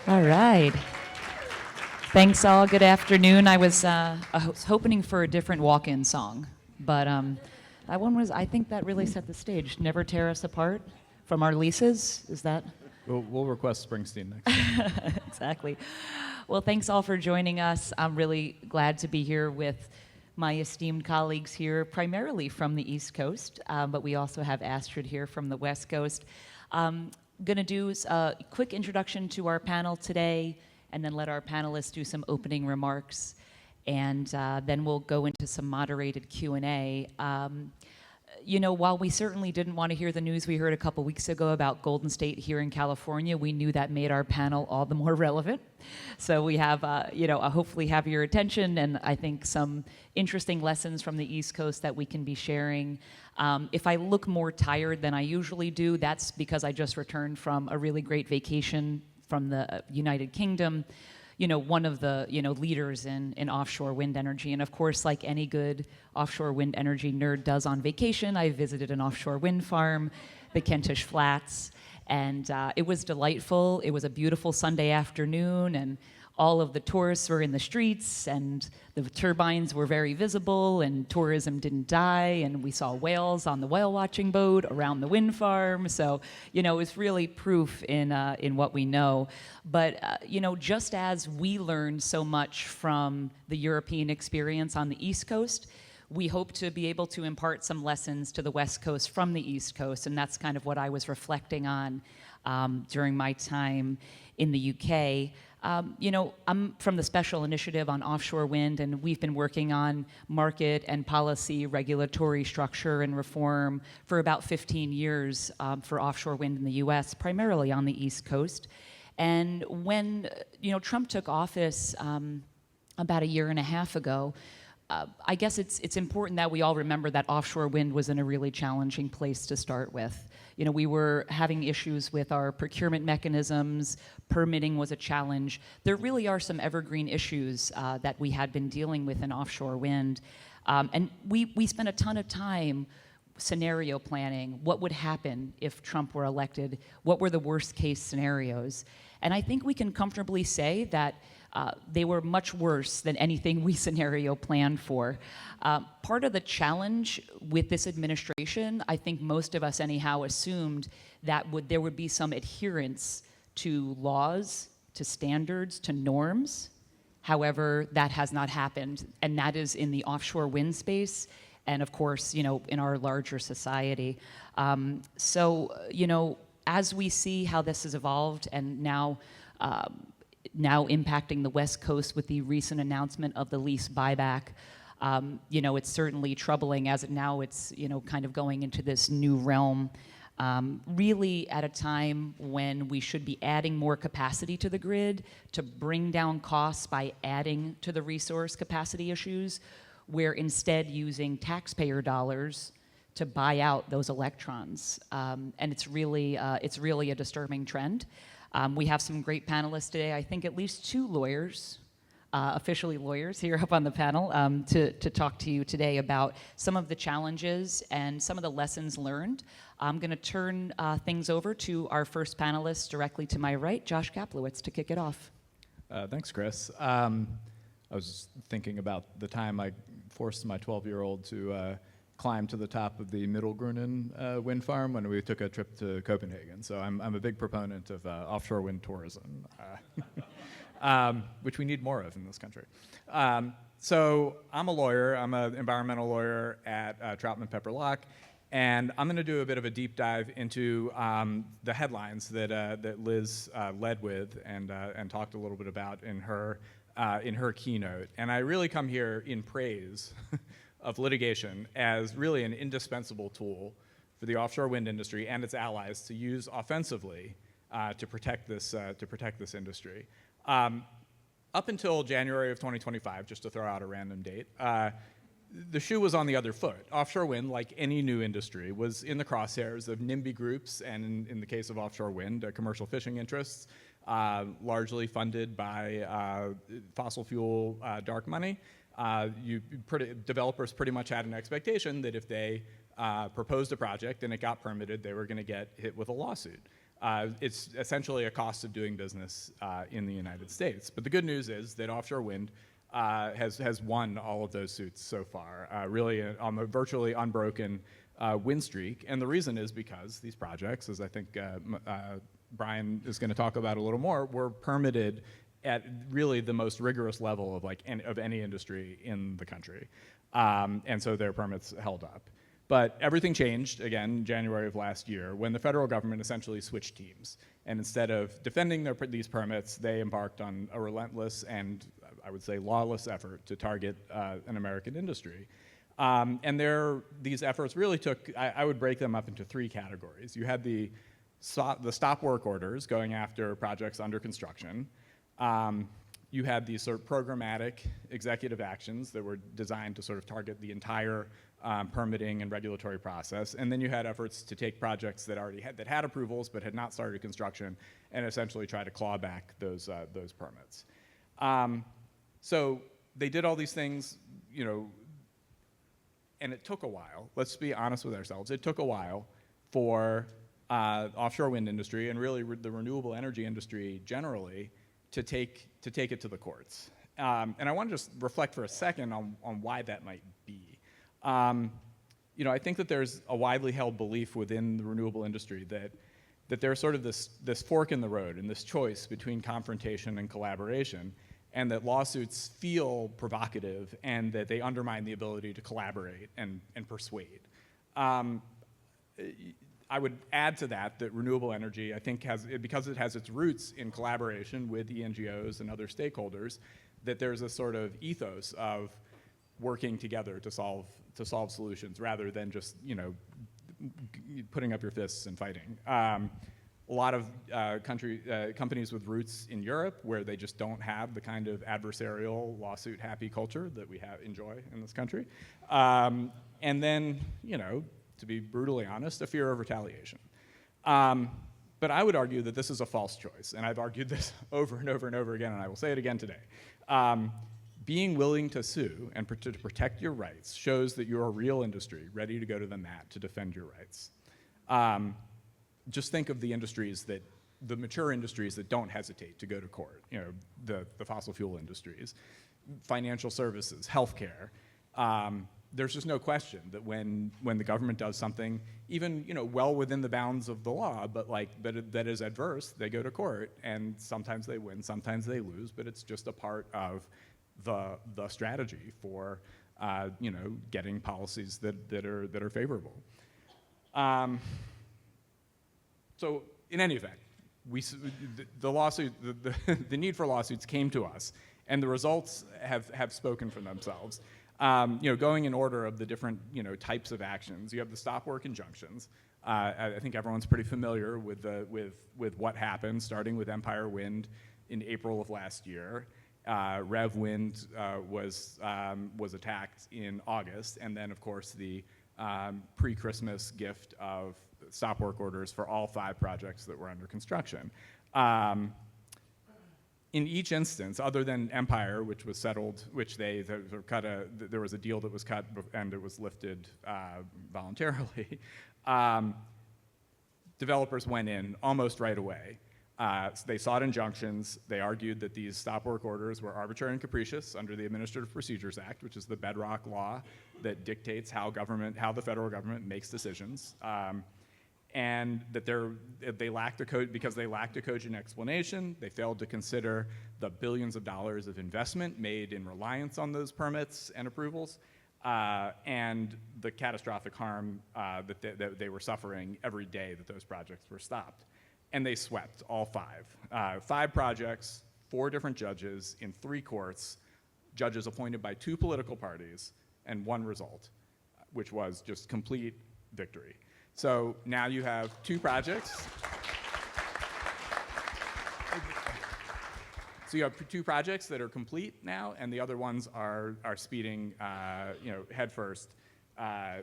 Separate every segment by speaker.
Speaker 1: All right. Thanks all. Good afternoon. I was hoping for a different walk-in song, but that one was, I think that really set the stage. Never Tear Us Apart from our leases. Is that?
Speaker 2: We'll request Springsteen next time.
Speaker 1: Exactly. Well, thanks all for joining us. I'm really glad to be here with my esteemed colleagues here, primarily from the East Coast, but we also have Astrid here from the West Coast. Going to do a quick introduction to our panel today, and then let our panelists do some opening remarks, and then we'll go into some moderated Q&A. You know, while we certainly didn't want to hear the news we heard a couple weeks ago about Golden State here in California, we knew that made our panel all the more relevant. So we have, hopefully have your attention, and I think some interesting lessons from the East Coast that we can be sharing. If I look more tired than I usually do, that's because I just returned from a really great vacation from the United Kingdom. You know, one of the, leaders in offshore wind energy. And of course, like any good offshore wind energy nerd does on vacation, I visited an offshore wind farm, the Kentish Flats, and it was delightful. It was a beautiful Sunday afternoon, and all of the tourists were in the streets, and the turbines were very visible, and tourism didn't die, and we saw whales on the whale watching boat around the wind farm. So, it was really proof in what we know. But, just as we learned so much from the European experience on the East Coast, we hope to be able to impart some lessons to the West Coast from the East Coast, and that's kind of what I was reflecting on during my time in the UK. I'm from the Special Initiative on Offshore Wind, and we've been working on market and policy, regulatory structure and reform for about 15 years for offshore wind in the US, primarily on the East Coast. And when, Trump took office about a year and a half ago, I guess it's important that we all remember that offshore wind was in a really challenging place to start with. We were having issues with our procurement mechanisms, permitting was a challenge. There really are some evergreen issues that we had been dealing with in offshore wind. And we spent a ton of time scenario planning. What would happen if Trump were elected? What were the worst case scenarios? And I think we can comfortably say that they were much worse than anything we scenario planned for. Part of the challenge with this administration, I think most of us anyhow assumed that there would be some adherence to laws, to standards, to norms. However, that has not happened, and that is in the offshore wind space, and of course, in our larger society. As we see how this has evolved, and now impacting the West Coast with the recent announcement of the lease buyback, it's certainly troubling as it's kind of going into this new realm, really at a time when we should be adding more capacity to the grid to bring down costs by adding to the resource capacity issues. We're instead using taxpayer dollars to buy out those electrons, and it's really a disturbing trend. We have some great panelists today. I think at least two lawyers, officially lawyers, here up on the panel to talk to you today about some of the challenges and some of the lessons learned. I'm going to turn things over to our first panelist directly to my right, Josh Kaplowitz, to kick it off.
Speaker 2: Thanks, Kris. I was thinking about the time I forced my 12-year-old to climb to the top of the Middelgrunnen wind farm when we took a trip to Copenhagen. So I'm a big proponent of offshore wind tourism, which we need more of in this country. So I'm a lawyer. I'm an environmental lawyer at Troutman Pepper Locke, and I'm going to do a bit of a deep dive into the headlines that Liz led with and talked a little bit about in her keynote. And I really come here in praise of litigation as really an indispensable tool for the offshore wind industry and its allies to use offensively to protect this industry. Up until January of 2025, just to throw out a random date, the shoe was on the other foot. Offshore wind, like any new industry, was in the crosshairs of NIMBY groups, and in the case of offshore wind, commercial fishing interests, largely funded by fossil fuel dark money. Developers pretty much had an expectation that if they proposed a project and it got permitted, they were going to get hit with a lawsuit. It's essentially a cost of doing business in the United States. But the good news is that offshore wind has won all of those suits so far, really on a virtually unbroken win streak. And the reason is because these projects, as I think Brian is going to talk about a little more, were permitted at really the most rigorous level of any industry in the country. And so their permits held up. But everything changed, again, January of last year, when the federal government essentially switched teams. And instead of defending these permits, they embarked on a relentless and, I would say, lawless effort to target an American industry. And these efforts really took, I would break them up into three categories. You had the stop work orders going after projects under construction. You had these sort of programmatic executive actions that were designed to sort of target the entire permitting and regulatory process, and then you had efforts to take projects that had approvals but had not started construction, and essentially try to claw back those permits. So they did all these things, and it took a while. Let's be honest with ourselves. It took a while for offshore wind industry and really the renewable energy industry generally to take it to the courts. And I want to just reflect for a second on why that might be. I think that there's a widely held belief within the renewable industry that there's sort of this fork in the road and this choice between confrontation and collaboration, and that lawsuits feel provocative and that they undermine the ability to collaborate and persuade. I would add to that renewable energy, I think, because it has its roots in collaboration with the NGOs and other stakeholders, that there's a sort of ethos of working together to solve solutions rather than just putting up your fists and fighting. A lot of companies with roots in Europe where they just don't have the kind of adversarial lawsuit happy culture that we enjoy in this country. And then, to be brutally honest, a fear of retaliation. But I would argue that this is a false choice, and I've argued this over and over and over again, and I will say it again today. Being willing to sue and to protect your rights shows that you're a real industry ready to go to the mat to defend your rights. Just think of the mature industries that don't hesitate to go to court. The fossil fuel industries, financial services, healthcare. There's just no question that when the government does something, even well within the bounds of the law, but that is adverse, they go to court, and sometimes they win, sometimes they lose, but it's just a part of the strategy for getting policies that are favorable. So in any event, the need for lawsuits came to us, and the results have spoken for themselves. Going in order of the different types of actions, you have the stop work injunctions. I think everyone's pretty familiar with what happened, starting with Empire Wind in April of last year. Rev Wind was attacked in August, and then of course the pre-Christmas gift of stop work orders for all 5 projects that were under construction. In each instance, other than Empire, which was settled, which there was a deal that was cut and it was lifted voluntarily, developers went in almost right away. They sought injunctions. They argued that these stop work orders were arbitrary and capricious under the Administrative Procedures Act, which is the bedrock law that dictates how the federal government makes decisions. And that they lacked because they lacked a cogent explanation. They failed to consider the billions of dollars of investment made in reliance on those permits and approvals, and the catastrophic harm that they were suffering every day that those projects were stopped. And they swept all 5. 5 projects, 4 different judges in 3 courts, judges appointed by 2 political parties, and 1 result, which was just complete victory. So now you have 2 projects. So you have 2 projects that are complete now, and the other ones are speeding, head first,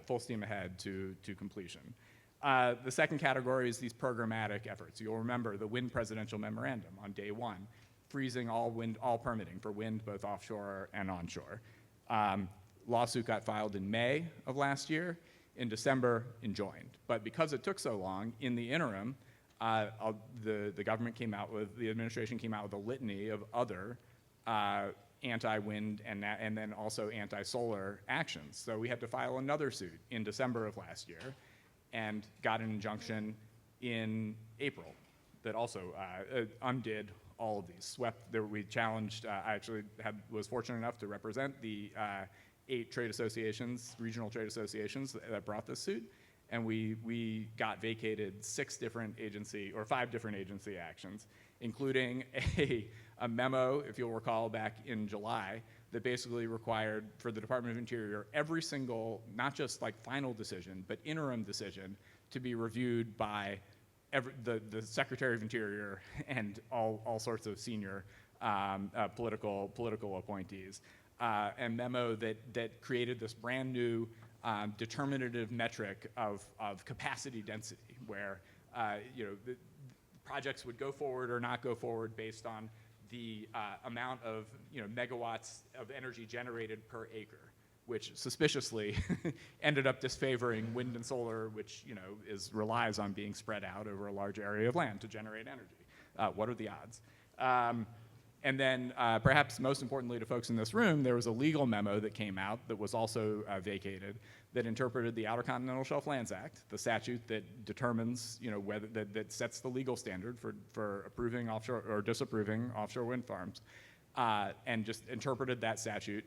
Speaker 2: full steam ahead to completion. The second category is these programmatic efforts. You'll remember the wind presidential memorandum on day 1, freezing all permitting for wind, both offshore and onshore. Lawsuit got filed in May of last year. In December, enjoined. But because it took so long, in the interim, the government came out with, the administration came out with a litany of other anti-wind and then also anti-solar actions. So we had to file another suit in December of last year and got an injunction in April that also undid all of these. We challenged, I actually was fortunate enough to represent the 8 trade associations, regional trade associations that brought this suit. And we got vacated 5 different agency actions, including a memo, if you'll recall, back in July, that basically required for the Department of Interior every single, not just like final decision, but interim decision to be reviewed by the Secretary of Interior and all sorts of senior political appointees. A memo that created this brand new determinative metric of capacity density, where the projects would go forward or not go forward based on the amount of megawatts of energy generated per acre, which suspiciously ended up disfavoring wind and solar, which relies on being spread out over a large area of land to generate energy. What are the odds? And then, perhaps most importantly to folks in this room, there was a legal memo that came out that was also vacated that interpreted the Outer Continental Shelf Lands Act, the statute that determines, whether that sets the legal standard for approving offshore or disapproving offshore wind farms, and just interpreted that statute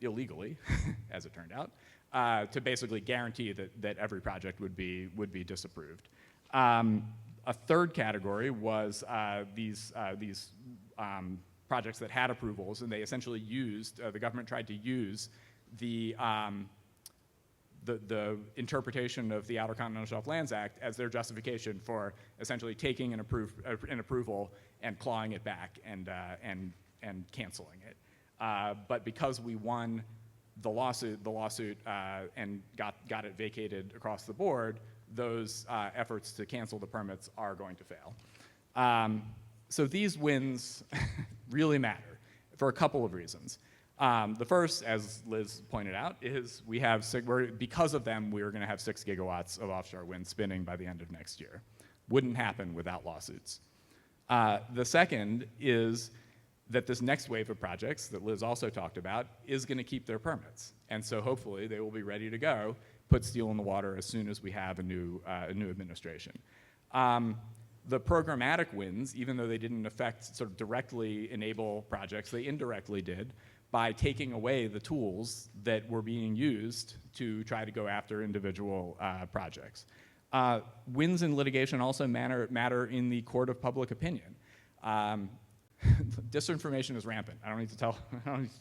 Speaker 2: illegally, as it turned out, to basically guarantee that every project would be disapproved. A third category was these projects that had approvals, and they essentially used, the government tried to use the interpretation of the Outer Continental Shelf Lands Act as their justification for essentially taking an approval and clawing it back and canceling it. But because we won the lawsuit and got it vacated across the board, those efforts to cancel the permits are going to fail. So these wins really matter for a couple of reasons. The first, as Liz pointed out, is because of them, we're going to have 6 gigawatts of offshore wind spinning by the end of next year. Wouldn't happen without lawsuits. The second is that this next wave of projects that Liz also talked about is going to keep their permits. And so hopefully they will be ready to go, put steel in the water as soon as we have a new administration. The programmatic wins, even though they didn't sort of directly enable projects, they indirectly did by taking away the tools that were being used to try to go after individual projects. Wins in litigation also matter in the court of public opinion. Disinformation is rampant. I don't need to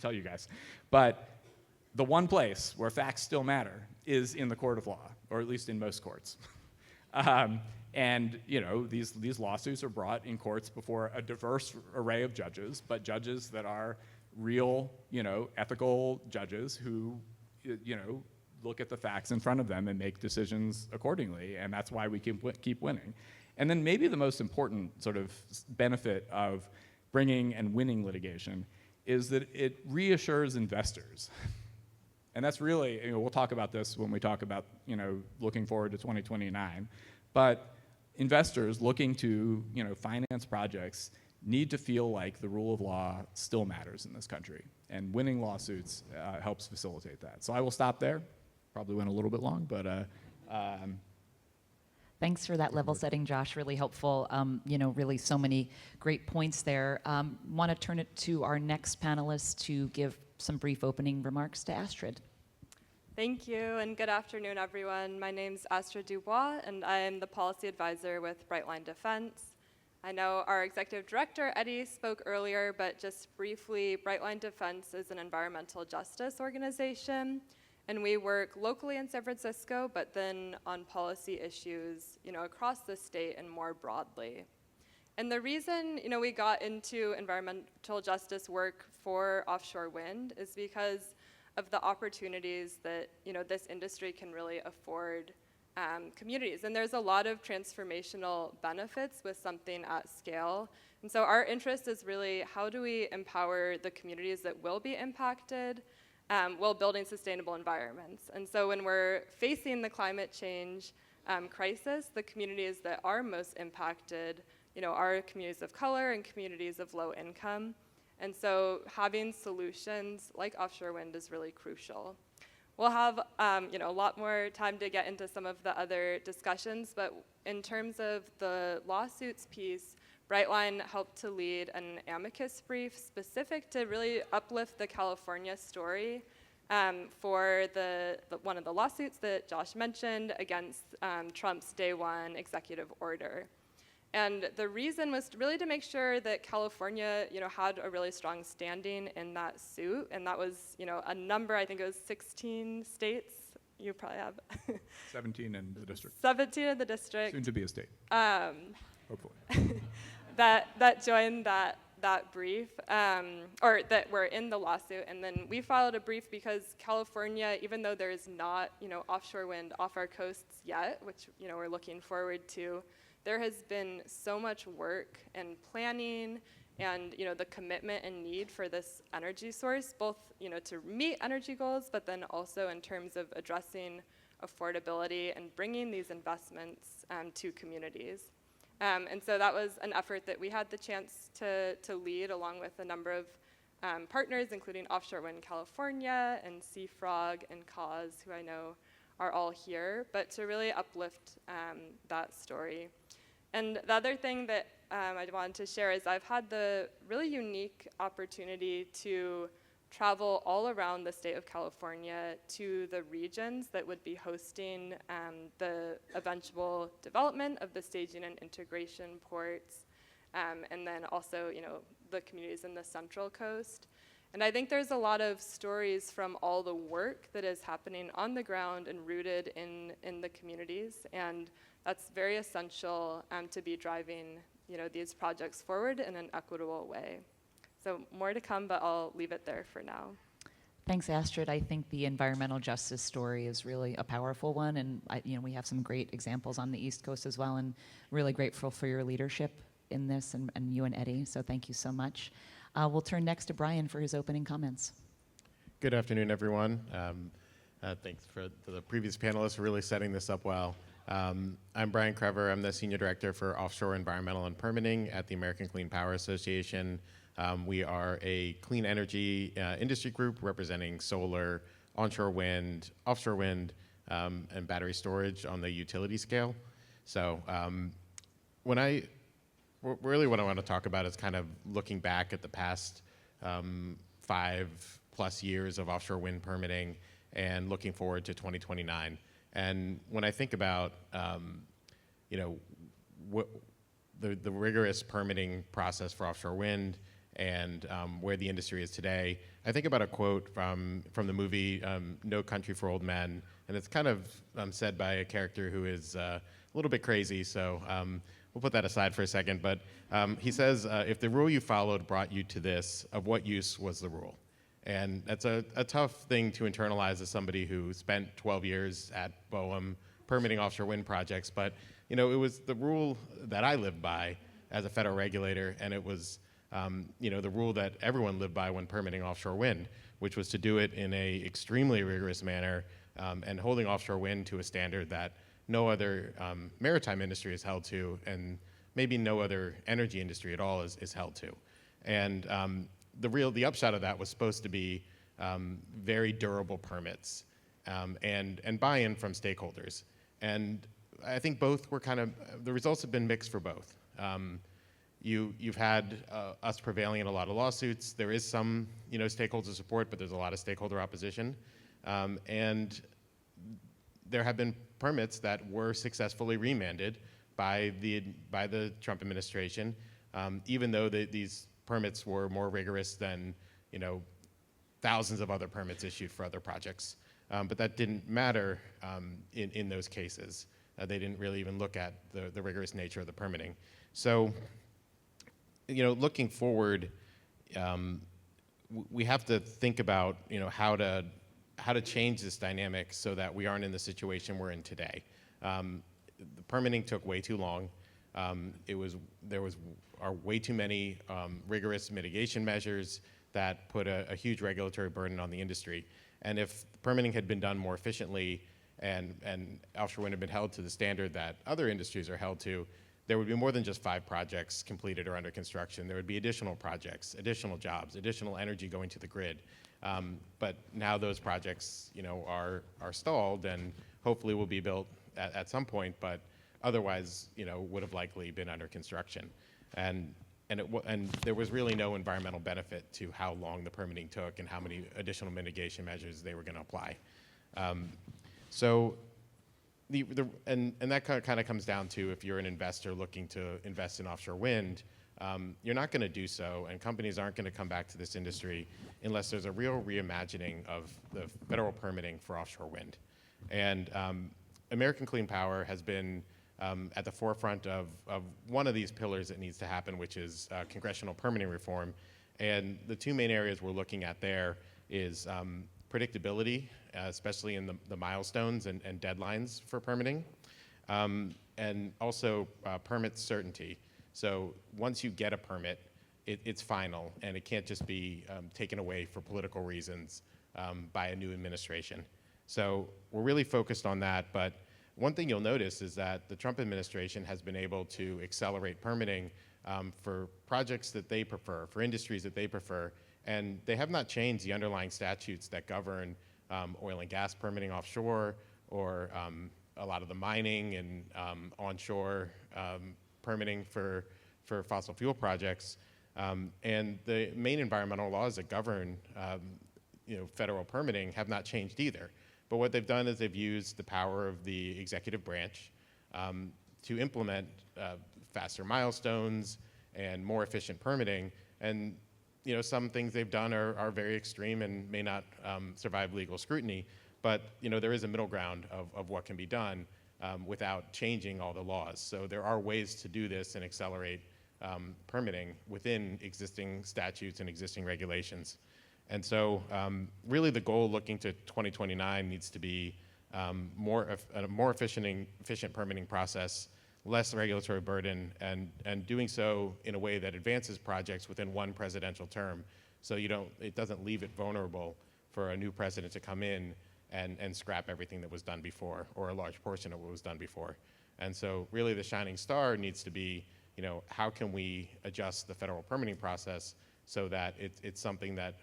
Speaker 2: tell you guys. But the one place where facts still matter is in the court of law, or at least in most courts. And these lawsuits are brought in courts before a diverse array of judges, but judges that are real, ethical judges who, look at the facts in front of them and make decisions accordingly, and that's why we keep winning. And then maybe the most important sort of benefit of bringing and winning litigation is that it reassures investors. And that's really, we'll talk about this when we talk about, looking forward to 2029. But investors looking to, finance projects need to feel like the rule of law still matters in this country. And winning lawsuits helps facilitate that. So I will stop there. Probably went a little bit long, but
Speaker 1: thanks for that level setting, Josh. Really helpful. Really so many great points there. Want to turn it to our next panelist to give some brief opening remarks to Astrid.
Speaker 3: Thank you, and good afternoon, everyone. My name's Astrid DuBois, and I am the policy advisor with Brightline Defense. I know our executive director, Eddie, spoke earlier, but just briefly, Brightline Defense is an environmental justice organization, and we work locally in San Francisco, but then on policy issues, across the state and more broadly. And the reason, we got into environmental justice work for offshore wind is because of the opportunities that, this industry can really afford communities. And there's a lot of transformational benefits with something at scale. And so our interest is really, how do we empower the communities that will be impacted while building sustainable environments? And so when we're facing the climate change crisis, the communities that are most impacted, are communities of color and communities of low income. And so having solutions like offshore wind is really crucial. We'll have a lot more time to get into some of the other discussions, but in terms of the lawsuits piece, Brightline helped to lead an amicus brief specific to really uplift the California story for one of the lawsuits that Josh mentioned against Trump's Day One executive order. And the reason was really to make sure that California, had a really strong standing in that suit, and that was, a number, I think it was 16 states. You probably have
Speaker 2: 17 in the district.
Speaker 3: 17 in the district.
Speaker 2: Soon to be a state. Hopefully.
Speaker 3: that joined that brief, or that were in the lawsuit, and then we filed a brief because California, even though there is not, offshore wind off our coasts yet, which, we're looking forward to, there has been so much work and planning and, the commitment and need for this energy source, both, to meet energy goals, but then also in terms of addressing affordability and bringing these investments to communities. And so that was an effort that we had the chance to lead along with a number of partners, including Offshore Wind California and Sea Frog and Cause, who I know are all here, but to really uplift that story. And the other thing that I wanted to share is I've had the really unique opportunity to travel all around the state of California to the regions that would be hosting the eventual development of the staging and integration ports, and then also, the communities in the Central Coast. And I think there's a lot of stories from all the work that is happening on the ground and rooted in the communities, and that's very essential to be driving, these projects forward in an equitable way. So more to come, but I'll leave it there for now.
Speaker 1: Thanks, Astrid. I think the environmental justice story is really a powerful one, and we have some great examples on the East Coast as well, and really grateful for your leadership in this, and you and Eddie, so thank you so much. We'll turn next to Brian for his opening comments.
Speaker 4: Good afternoon, everyone. Thanks for the previous panelists for really setting this up well. I'm Brian Krevor. I'm the Senior Director for Offshore Environmental and Permitting at the American Clean Power Association. We are a clean energy industry group representing solar, onshore wind, offshore wind, and battery storage on the utility scale. So what I want to talk about is kind of looking back at the past 5+ years of offshore wind permitting and looking forward to 2029. And when I think about the rigorous permitting process for offshore wind and where the industry is today, I think about a quote from the movie No Country for Old Men, and it's kind of said by a character who is a little bit crazy, so we'll put that aside for a second. But he says, if the rule you followed brought you to this, of what use was the rule? And that's a tough thing to internalize as somebody who spent 12 years at BOEM permitting offshore wind projects. But it was the rule that I lived by as a federal regulator, and it was the rule that everyone lived by when permitting offshore wind, which was to do it in a extremely rigorous manner and holding offshore wind to a standard that no other maritime industry is held to, and maybe no other energy industry at all is held to. And the upshot of that was supposed to be very durable permits and buy-in from stakeholders. And I think both were the results have been mixed for both. You've had us prevailing in a lot of lawsuits. There is some stakeholder support, but there's a lot of stakeholder opposition. And there have been permits that were successfully remanded by the Trump administration, even though these permits were more rigorous than thousands of other permits issued for other projects. But that didn't matter in those cases. They didn't really even look at the rigorous nature of the permitting. So, looking forward, we have to think about how to change this dynamic so that we aren't in the situation we're in today. The permitting took way too long. There are way too many rigorous mitigation measures that put a huge regulatory burden on the industry. And if permitting had been done more efficiently and offshore wind had been held to the standard that other industries are held to, there would be more than just 5 projects completed or under construction. There would be additional projects, additional jobs, additional energy going to the grid. But now those projects, are stalled and hopefully will be built at some point, but otherwise, would have likely been under construction. And there was really no environmental benefit to how long the permitting took and how many additional mitigation measures they were going to apply. So that kind of comes down to, if you're an investor looking to invest in offshore wind, you're not going to do so, and companies aren't going to come back to this industry unless there's a real reimagining of the federal permitting for offshore wind. And American Clean Power has been at the forefront of one of these pillars that needs to happen, which is congressional permitting reform. And the 2 main areas we're looking at there is predictability, especially in the milestones and deadlines for permitting, and also permit certainty. So once you get a permit, it's final, and it can't just be taken away for political reasons by a new administration. So we're really focused on that, but one thing you'll notice is that the Trump administration has been able to accelerate permitting for projects that they prefer, for industries that they prefer, and they have not changed the underlying statutes that govern oil and gas permitting offshore, or a lot of the mining and onshore permitting for fossil fuel projects. And the main environmental laws that govern federal permitting have not changed either. But what they've done is they've used the power of the executive branch to implement faster milestones and more efficient permitting. And some things they've done are very extreme and may not survive legal scrutiny. But there is a middle ground of what can be done without changing all the laws. So there are ways to do this and accelerate permitting within existing statutes and existing regulations. And so really the goal looking to 2029 needs to be a more efficient permitting process, less regulatory burden, and doing so in a way that advances projects within one presidential term, so it doesn't leave it vulnerable for a new president to come in and scrap everything that was done before, or a large portion of what was done before. And so really the shining star needs to be, how can we adjust the federal permitting process so that it's something that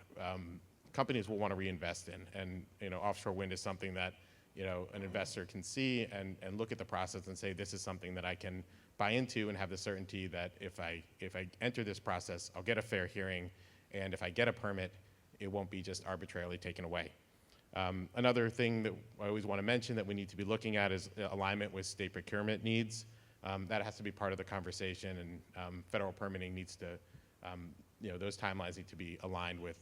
Speaker 4: companies will want to reinvest in. And offshore wind is something that an investor can see and look at the process and say, this is something that I can buy into and have the certainty that if I enter this process, I'll get a fair hearing, and if I get a permit, it won't be just arbitrarily taken away. Another thing that I always want to mention that we need to be looking at is alignment with state procurement needs. That has to be part of the conversation, and federal permitting needs to those timelines need to be aligned with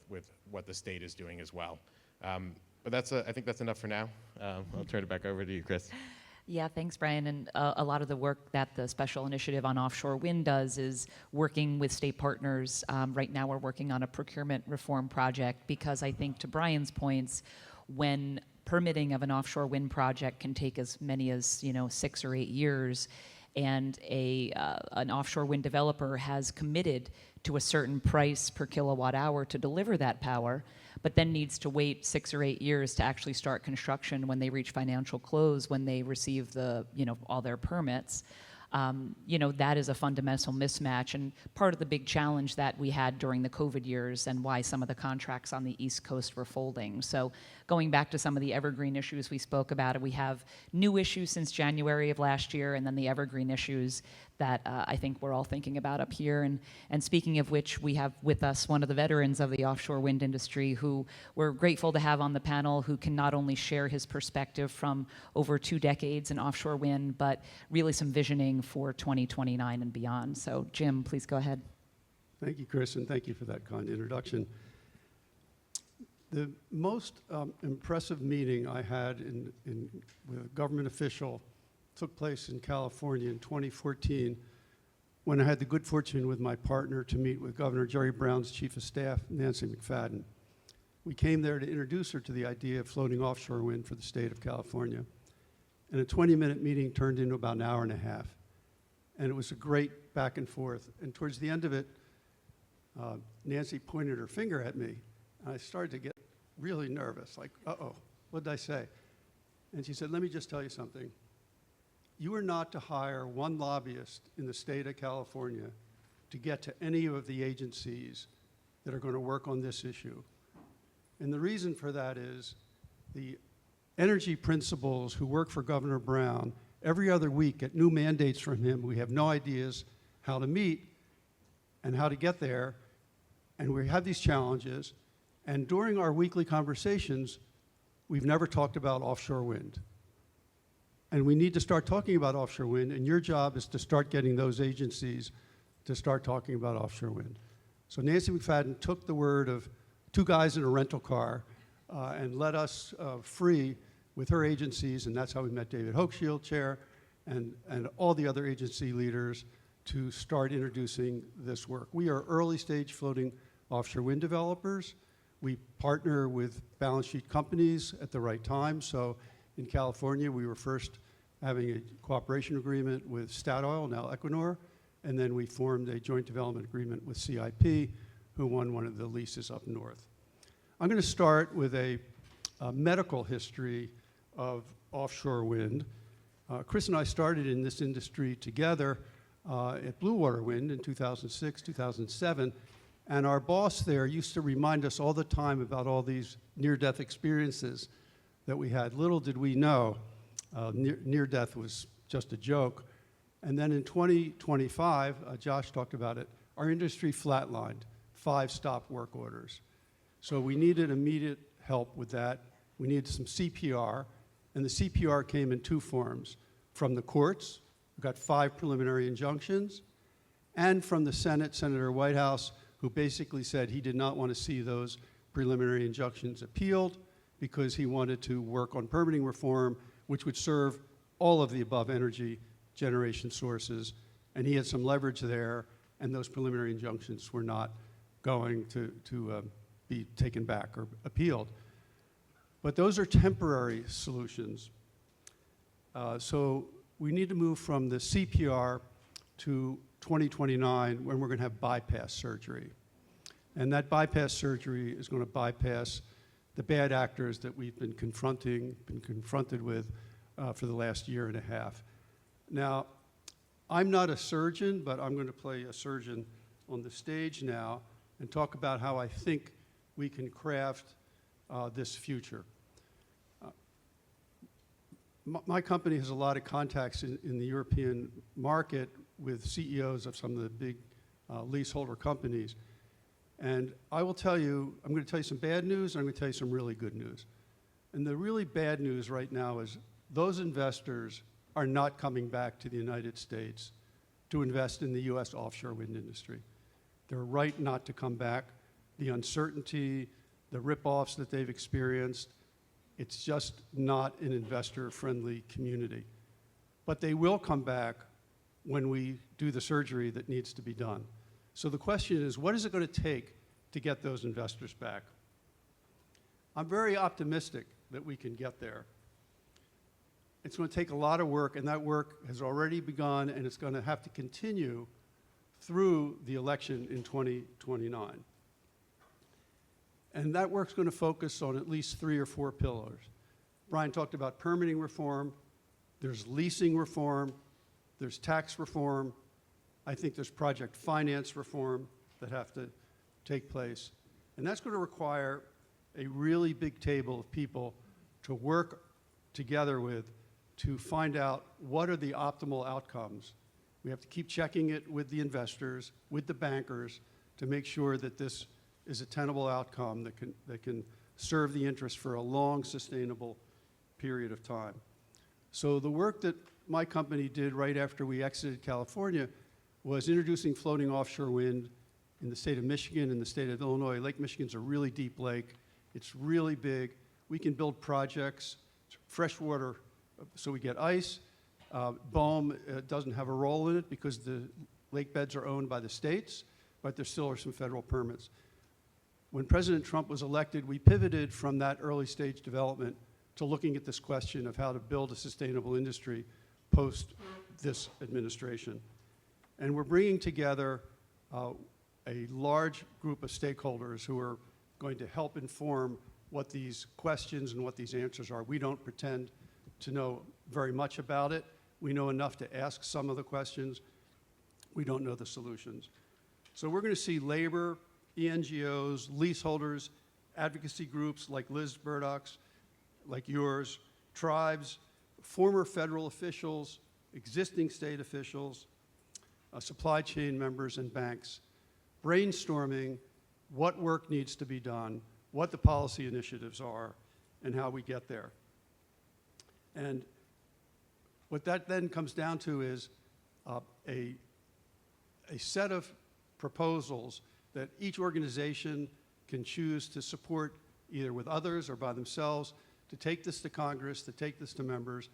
Speaker 4: what the state is doing as well. But I think that's enough for now. I'll turn it back over to you, Kris.
Speaker 1: Yeah, thanks, Brian. And a lot of the work that the Special Initiative on Offshore Wind does is working with state partners. Right now we're working on a procurement reform project because I think, to Brian's points, when permitting of an offshore wind project can take as many as 6 or 8 years, and an offshore wind developer has committed to a certain price per kilowatt hour to deliver that power, but then needs to wait 6 or 8 years to actually start construction when they reach financial close, when they receive all their permits. That is a fundamental mismatch, and part of the big challenge that we had during the COVID years and why some of the contracts on the East Coast were folding. So going back to some of the evergreen issues we spoke about, we have new issues since January of last year, and then the evergreen issues that I think we're all thinking about up here. And speaking of which, we have with us one of the veterans of the offshore wind industry who we're grateful to have on the panel, who can not only share his perspective from over 2 decades in offshore wind, but really some visioning for 2029 and beyond. So Jim, please go ahead.
Speaker 5: Thank you, Kris, and thank you for that kind introduction. The most impressive meeting I had with a government official took place in California in 2014, when I had the good fortune with my partner to meet with Governor Jerry Brown's Chief of Staff, Nancy McFadden. We came there to introduce her to the idea of floating offshore wind for the state of California. And a 20-minute meeting turned into about an hour and a half. And it was a great back and forth. And towards the end of it, Nancy pointed her finger at me, and I started to get really nervous, like, uh-oh, what did I say? And she said, let me just tell you something. You are not to hire one lobbyist in the state of California to get to any of the agencies that are going to work on this issue. And the reason for that is the energy principals who work for Governor Brown every other week get new mandates from him. We have no ideas how to meet and how to get there. And we have these challenges. And during our weekly conversations, we've never talked about offshore wind. And we need to start talking about offshore wind, and your job is to start getting those agencies to start talking about offshore wind. So Nancy McFadden took the word of two guys in a rental car and let us free with her agencies, and that's how we met David Hochschild, chair, and all the other agency leaders to start introducing this work. We are early stage floating offshore wind developers. We partner with balance sheet companies at the right time. So in California, we were first having a cooperation agreement with Statoil, now Equinor, and then we formed a joint development agreement with CIP, who won one of the leases up north. I'm going to start with a medical history of offshore wind. Kris and I started in this industry together at Blue Water Wind in 2006, 2007, and our boss there used to remind us all the time about all these near-death experiences that we had. Little did we know near-death was just a joke. And then in 2025, Josh talked about it, our industry flatlined, 5 stop work orders. So we needed immediate help with that. We needed some CPR, and the CPR came in 2 forms. From the courts, we got 5 preliminary injunctions, and from the Senate, Senator Whitehouse, who basically said he did not want to see those preliminary injunctions appealed because he wanted to work on permitting reform, which would serve all of the above energy generation sources. And he had some leverage there, and those preliminary injunctions were not going to be taken back or appealed. But those are temporary solutions. So we need to move from the CPR to 2029 when we're going to have bypass surgery. And that bypass surgery is going to bypass the bad actors that we've been confronted with for the last year and a half. Now, I'm not a surgeon, but I'm going to play a surgeon on the stage now and talk about how I think we can craft this future. My company has a lot of contacts in the European market with CEOs of some of the big leaseholder companies. And I will tell you, I'm going to tell you some bad news, and I'm going to tell you some really good news. And the really bad news right now is those investors are not coming back to the United States to invest in the U.S. offshore wind industry. They're right not to come back. The uncertainty, the rip-offs that they've experienced, it's just not an investor-friendly community. But they will come back when we do the surgery that needs to be done. So the question is, what is it going to take to get those investors back? I'm very optimistic that we can get there. It's going to take a lot of work, and that work has already begun, and it's going to have to continue through the election in 2029. And that work's going to focus on at least 3 or 4 pillars. Brian talked about permitting reform. There's leasing reform. There's tax reform. I think there's project finance reform that have to take place. And that's going to require a really big table of people to work together with to find out what are the optimal outcomes. We have to keep checking it with the investors, with the bankers, to make sure that this is a tenable outcome that can serve the interest for a long, sustainable period of time. So the work that my company did right after we exited California was introducing floating offshore wind in the state of Michigan and the state of Illinois. Lake Michigan's a really deep lake. It's really big. We can build projects, freshwater, so we get ice. BOEM doesn't have a role in it because the lake beds are owned by the states, but there still are some federal permits. When President Trump was elected, we pivoted from that early stage development to looking at this question of how to build a sustainable industry post this administration. And we're bringing together a large group of stakeholders who are going to help inform what these questions and what these answers are. We don't pretend to know very much about it. We know enough to ask some of the questions. We don't know the solutions. So we're going to see labor, ENGOs, leaseholders, advocacy groups like Liz Burdock's, like yours, tribes, former federal officials, existing state officials, supply chain members, and banks, brainstorming what work needs to be done, what the policy initiatives are, and how we get there. And what that then comes down to is a set of proposals that each organization can choose to support either with others or by themselves, to take this to Congress, to take this to members,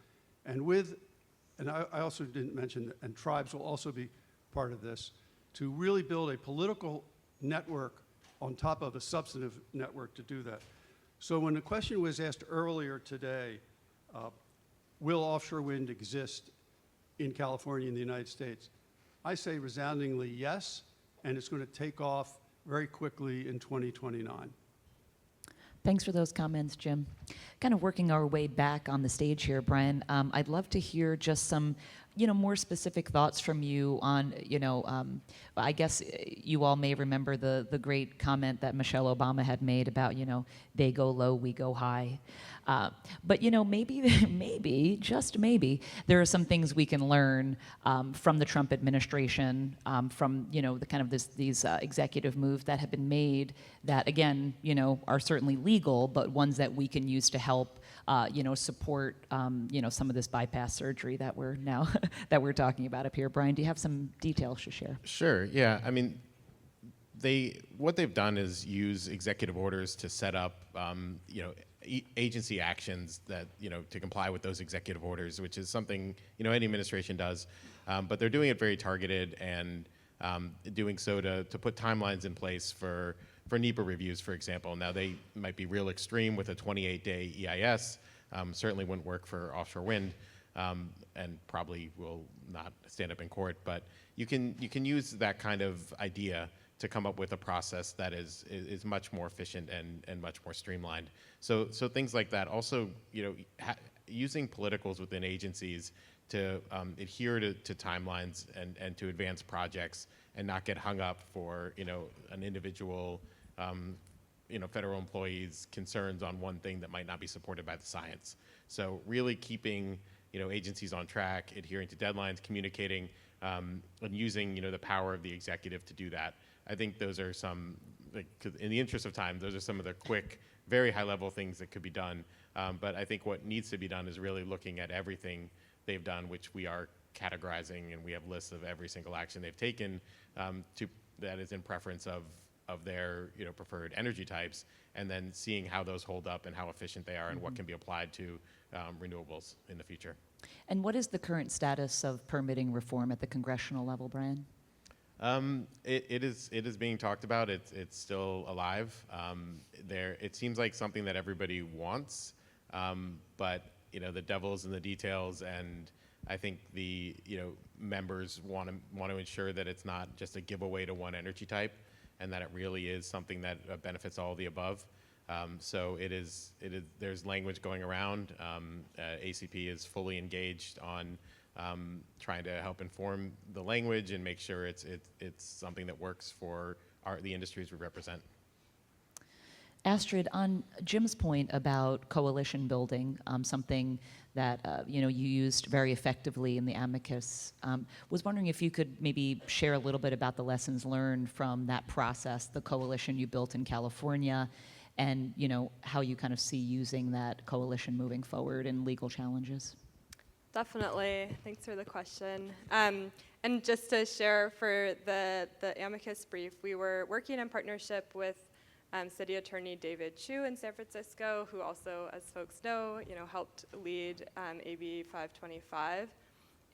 Speaker 5: and I also didn't mention, and tribes will also be part of this, to really build a political network on top of a substantive network to do that. So when the question was asked earlier today, will offshore wind exist in California and the United States? I say resoundingly yes, and it's going to take off very quickly in 2029.
Speaker 1: Thanks for those comments, Jim. Kind of working our way back on the stage here, Brian, I'd love to hear just some, more specific thoughts from you on, I guess you all may remember the great comment that Michelle Obama had made about, they go low, we go high. But maybe, just maybe, there are some things we can learn from the Trump administration, from the kind of these executive moves that have been made that, again, are certainly legal, but ones that we can use to help, support, some of this bypass surgery that we're now that we're talking about up here. Brian, do you have some details to share?
Speaker 4: Sure. Yeah. I mean, what they've done is use executive orders to set up, agency actions that, to comply with those executive orders, which is something, any administration does. But they're doing it very targeted and doing so to put timelines in place for NEPA reviews, for example. Now, they might be real extreme with a 28-day EIS. Certainly wouldn't work for offshore wind, and probably will not stand up in court. But you can use that kind of idea to come up with a process that is much more efficient and much more streamlined. So things like that. Also, using politicals within agencies to adhere to timelines and to advance projects and not get hung up for an individual federal employee's concerns on one thing that might not be supported by the science. So really keeping agencies on track, adhering to deadlines, communicating, and using the power of the executive to do that. I think those are some, in the interest of time, those are some of the quick, very high-level things that could be done. But I think what needs to be done is really looking at everything they've done, which we are categorizing, and we have lists of every single action they've taken that is in preference of their preferred energy types, and then seeing how those hold up and how efficient they are and what can be applied to renewables in the future. And
Speaker 1: what is the current status of permitting reform at the congressional level, Brian?
Speaker 4: It is being talked about. It's still alive. It seems like something that everybody wants, but the devil's in the details, and I think the members want to ensure that it's not just a giveaway to one energy type, and that it really is something that benefits all of the above. So there's language going around. ACP is fully engaged on trying to help inform the language and make sure it's something that works for the industries we represent.
Speaker 1: Astrid, on Jim's point about coalition building, something that you used very effectively in the amicus, was wondering if you could maybe share a little bit about the lessons learned from that process, the coalition you built in California, and how you kind of see using that coalition moving forward in legal challenges.
Speaker 3: Definitely. Thanks for the question. And just to share for the amicus brief, we were working in partnership with City Attorney David Chu in San Francisco, who also, as folks know, helped lead AB 525.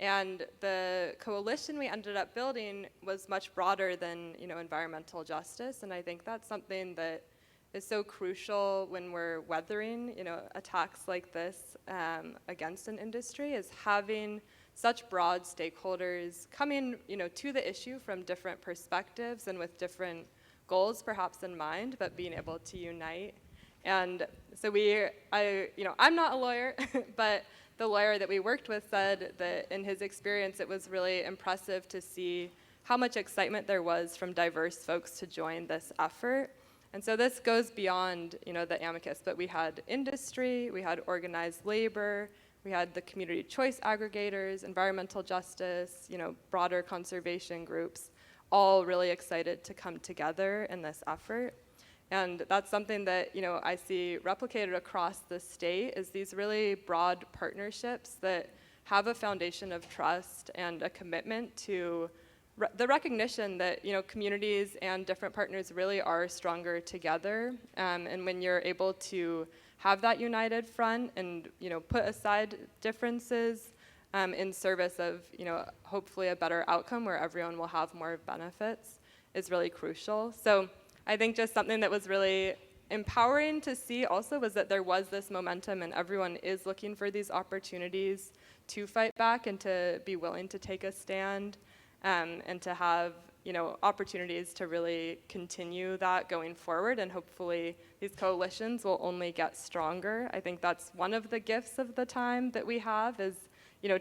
Speaker 3: And the coalition we ended up building was much broader than environmental justice, and I think that's something that is so crucial when we're weathering attacks like this against an industry, is having such broad stakeholders coming to the issue from different perspectives and with different goals perhaps in mind, but being able to unite. And so I'm not a lawyer, but the lawyer that we worked with said that in his experience, it was really impressive to see how much excitement there was from diverse folks to join this effort. And so this goes beyond, the amicus, but we had industry, we had organized labor, we had the community choice aggregators, environmental justice, broader conservation groups, all really excited to come together in this effort. And that's something that, I see replicated across the state is these really broad partnerships that have a foundation of trust and a commitment to the recognition that, communities and different partners really are stronger together. And when you're able to have that united front and, put aside differences in service of, hopefully a better outcome where everyone will have more benefits is really crucial. So I think just something that was really empowering to see also was that there was this momentum and everyone is looking for these opportunities to fight back and to be willing to take a stand and to have opportunities to really continue that going forward, and hopefully these coalitions will only get stronger. I think that's one of the gifts of the time that we have is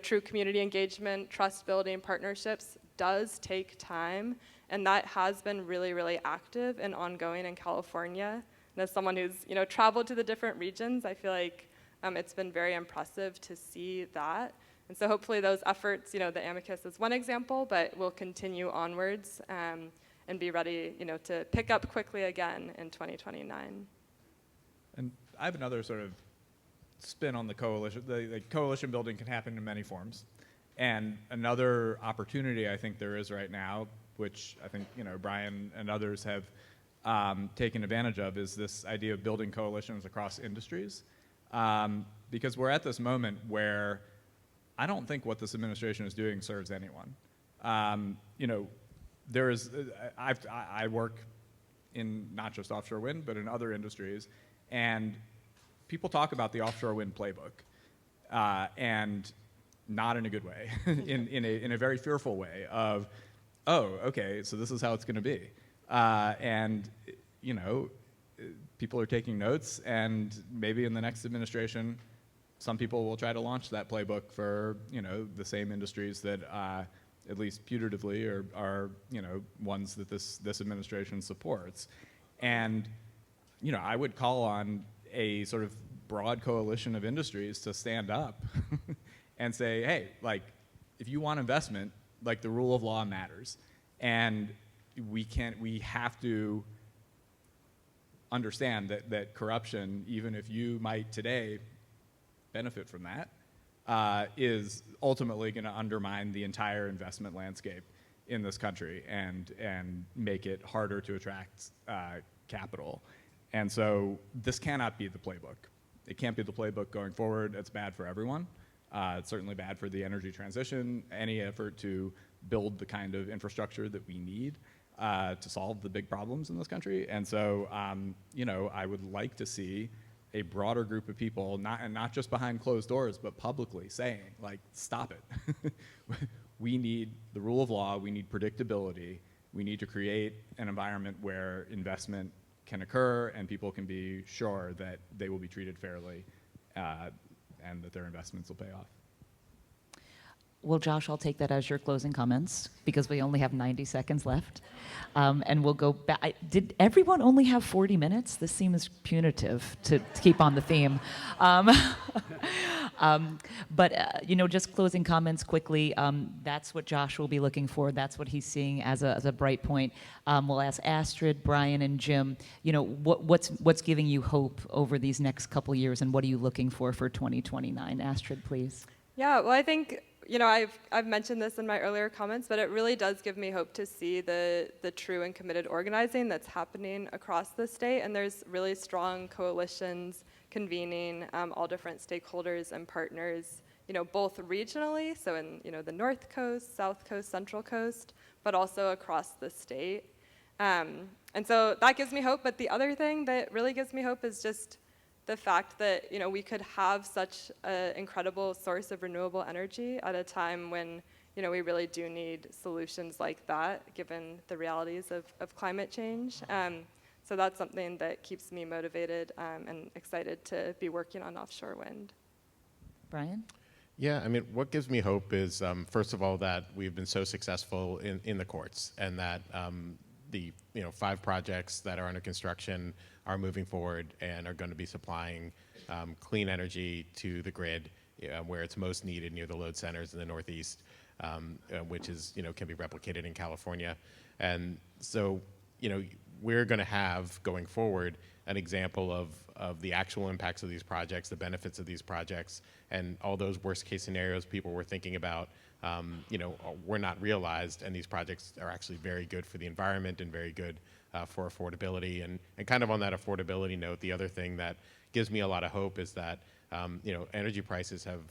Speaker 3: true community engagement, trust building, partnerships does take time, and that has been really, really active and ongoing in California. And as someone who's traveled to the different regions, I feel like it's been very impressive to see that. And so hopefully those efforts, the amicus is one example, but we'll continue onwards and be ready, to pick up quickly again in 2029.
Speaker 2: And I have another sort of spin on the coalition. The coalition building can happen in many forms. And another opportunity I think there is right now, which I think, Brian and others have taken advantage of, is this idea of building coalitions across industries. Because we're at this moment where I don't think what this administration is doing serves anyone. I work in not just offshore wind, but in other industries, and people talk about the offshore wind playbook, and not in a good way, in a very fearful way of, oh, okay, so this is how it's going to be, and people are taking notes, and maybe in the next administration, some people will try to launch that playbook for the same industries that at least putatively are ones that this administration supports, and I would call on a sort of broad coalition of industries to stand up and say, hey, like, if you want investment, like, the rule of law matters, and we have to understand that corruption, even if you might today benefit from that, is ultimately going to undermine the entire investment landscape in this country and make it harder to attract capital. And so this cannot be the playbook. It can't be the playbook going forward. It's bad for everyone. It's certainly bad for the energy transition, any effort to build the kind of infrastructure that we need to solve the big problems in this country. And so, I would like to see a broader group of people, not just behind closed doors, but publicly saying, like, stop it. We need the rule of law. We need predictability. We need to create an environment where investment can occur and people can be sure that they will be treated fairly and that their investments will pay off.
Speaker 1: Well, Josh, I'll take that as your closing comments because we only have 90 seconds left. And we'll go back. Did everyone only have 40 minutes? This seems punitive to keep on the theme. Just closing comments quickly. That's what Josh will be looking for. That's what he's seeing as a bright point. We'll ask Astrid, Brian, and Jim, what's giving you hope over these next couple years, and what are you looking for 2029? Astrid, please.
Speaker 3: Yeah, well, I think I've mentioned this in my earlier comments, but it really does give me hope to see the true and committed organizing that's happening across the state, and there's really strong coalitions convening all different stakeholders and partners, both regionally, so in the North Coast, South Coast, Central Coast, but also across the state. And so that gives me hope, but the other thing that really gives me hope is just the fact that we could have such an incredible source of renewable energy at a time when we really do need solutions like that, given the realities of climate change. So that's something that keeps me motivated and excited to be working on offshore wind.
Speaker 1: Brian?
Speaker 4: Yeah, I mean, what gives me hope is, first of all, that we've been so successful in the courts, and that the 5 projects that are under construction are moving forward and are going to be supplying clean energy to the grid where it's most needed, near the load centers in the Northeast, which is can be replicated in California. And so we're going to have, going forward, an example of the actual impacts of these projects, the benefits of these projects, and all those worst case scenarios people were thinking about, were not realized, and these projects are actually very good for the environment and very good for affordability. And kind of on that affordability note, the other thing that gives me a lot of hope is that energy prices have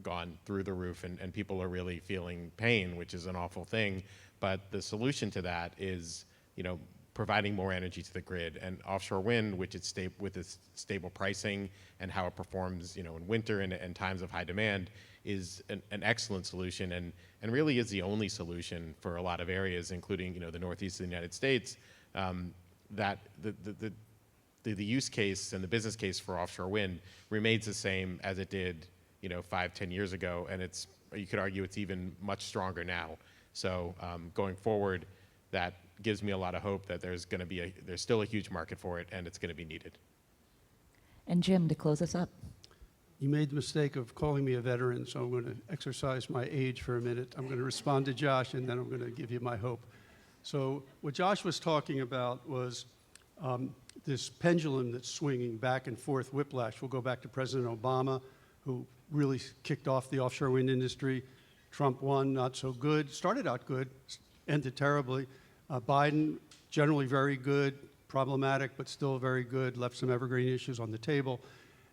Speaker 4: gone through the roof, and people are really feeling pain, which is an awful thing. But the solution to that is, providing more energy to the grid, and offshore wind, which it's with its stable pricing and how it performs, in winter and times of high demand, is an excellent solution, and really is the only solution for a lot of areas, including the Northeast of the United States. That the use case and the business case for offshore wind remains the same as it did 5-10 years ago, and you could argue it's even much stronger now. So going forward, that gives me a lot of hope that there's still a huge market for it, and it's going to be needed.
Speaker 1: And Jim, to close us up.
Speaker 5: You made the mistake of calling me a veteran, so I'm going to exercise my age for a minute. I'm going to respond to Josh, and then I'm going to give you my hope. So what Josh was talking about was this pendulum that's swinging back and forth, whiplash. We'll go back to President Obama, who really kicked off the offshore wind industry. Trump won, not so good. Started out good, ended terribly. Biden, generally very good, problematic, but still very good, left some evergreen issues on the table,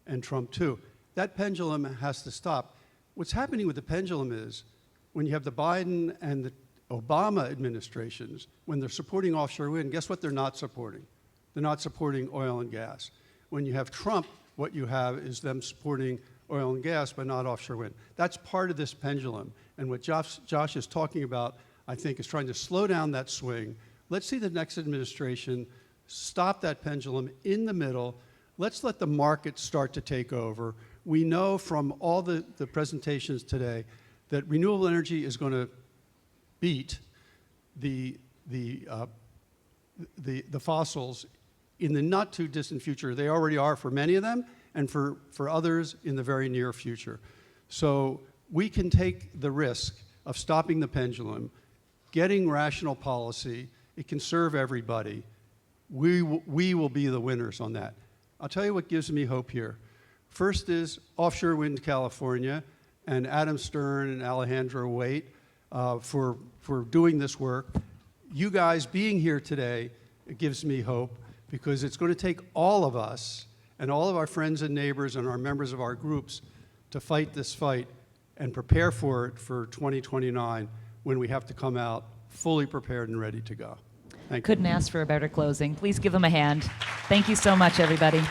Speaker 5: and Trump too. That pendulum has to stop. What's happening with the pendulum is when you have the Biden and the Obama administrations, when they're supporting offshore wind, guess what they're not supporting? They're not supporting oil and gas. When you have Trump, what you have is them supporting oil and gas, but not offshore wind. That's part of this pendulum. And what Josh is talking about, I think, is trying to slow down that swing. Let's see the next administration stop that pendulum in the middle. Let's let the market start to take over. We know from all the presentations today that renewable energy is going to beat the fossils in the not too distant future. They already are for many of them, and for others in the very near future. So we can take the risk of stopping the pendulum, getting rational policy. It can serve everybody. We will be the winners on that. I'll tell you what gives me hope here. First is Offshore Wind California, and Adam Stern and Alejandro Waite for doing this work. You guys being here today, it gives me hope, because it's going to take all of us and all of our friends and neighbors and our members of our groups to fight this fight and prepare for it for 2029, when we have to come out fully prepared and ready to go. Thank you.
Speaker 1: Couldn't ask for a better closing. Please give them a hand. Thank you so much, everybody.